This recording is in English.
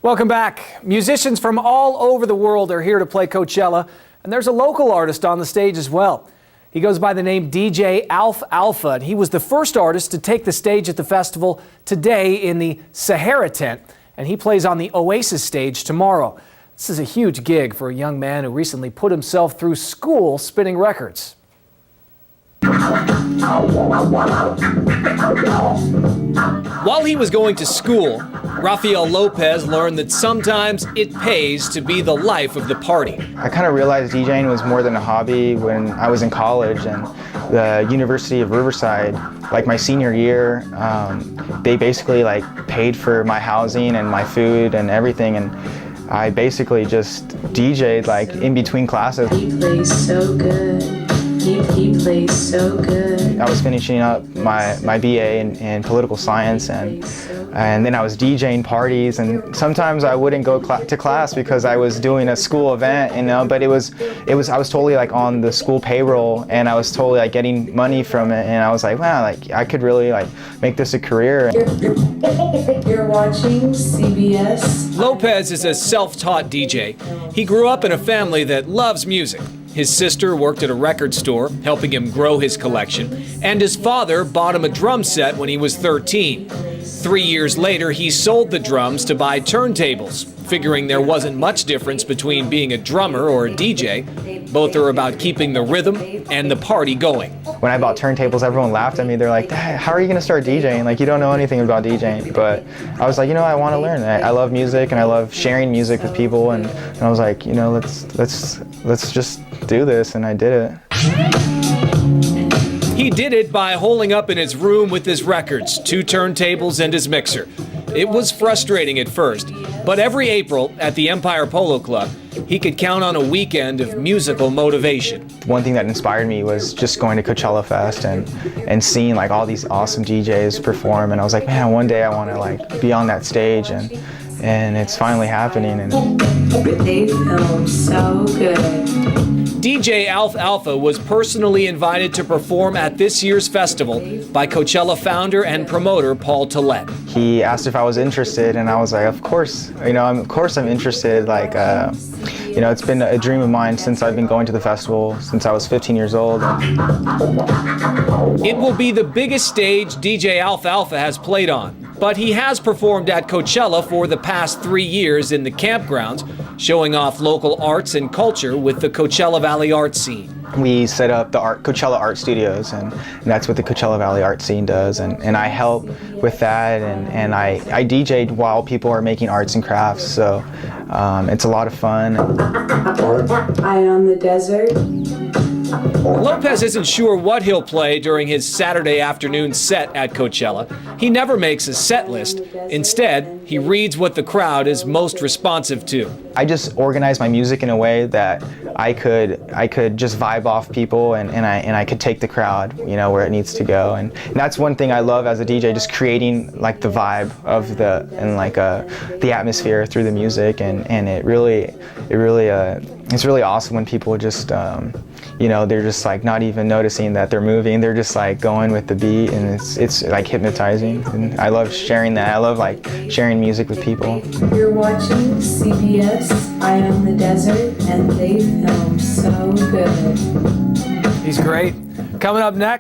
Welcome back. Musicians from all over the world are here to play Coachella, and there's a local artist on the stage as well. He goes by the name DJ Alf Alpha, and he was the first artist to take the stage at the festival today in the Sahara tent, and he plays on the Oasis stage tomorrow. This is a huge gig for a young man who recently put himself through school spinning records. While he was going to school, Rafael Lopez learned that sometimes it pays to be the life of the party. I kind of realized DJing was more than a hobby when I was in college, and the University of Riverside, like my senior year, they basically paid for my housing and my food and everything, and I basically just DJ'd in between classes. He plays so good. He plays so good. I was finishing up my BA in political science, and then I was DJing parties, and sometimes I wouldn't go to class because I was doing a school event, but I was totally on the school payroll, and I was totally getting money from it, and I was like, wow, I could really make this a career. You're watching CBS. Lopez is a self-taught DJ. He grew up in a family that loves music. His sister worked at a record store, helping him grow his collection, and his father bought him a drum set when he was 13. 3 years later, he sold the drums to buy turntables, figuring there wasn't much difference between being a drummer or a DJ. Both are about keeping the rhythm and the party going. When I bought turntables, everyone laughed at me. They're like, "Dad, how are you going to start DJing? You don't know anything about DJing." But I was like, I want to learn. I love music, and I love sharing music with people, and I was like, let's just do this, and I did it. He did it by holing up in his room with his records, 2 turntables, and his mixer. It was frustrating at first, but every April at the Empire Polo Club, he could count on a weekend of musical motivation. One thing that inspired me was just going to Coachella Fest and seeing all these awesome DJs perform, and I was like, man, one day I want to be on that stage, and it's finally happening. And They film so good. DJ Alf Alpha was personally invited to perform at this year's festival by Coachella founder and promoter Paul Tillett. He asked if I was interested, and I was like, of course. Of course I'm interested. It's been a dream of mine since I've been going to the festival since I was 15 years old. It will be the biggest stage DJ Alf Alpha has played on, but he has performed at Coachella for the past 3 years in the campgrounds, showing off local arts and culture with the Coachella Valley art scene. We set up the Coachella Art Studios, and that's what the Coachella Valley art scene does, and I help with that, and I DJ'd while people are making arts and crafts, so it's a lot of fun. Eye on the desert. Lopez isn't sure what he'll play during his Saturday afternoon set at Coachella. He never makes a set list. Instead, he reads what the crowd is most responsive to. I just organize my music in a way that I could just vibe off people, and I could take the crowd, where it needs to go. And that's one thing I love as a DJ, just creating the vibe of the atmosphere through the music, and it's really awesome when people just they're just not even noticing that they're moving. They're just going with the beat, and it's hypnotizing. And I love sharing that. I love sharing music with people. You're watching CBS Eye on the Desert, and they film so good. He's great. Coming up next.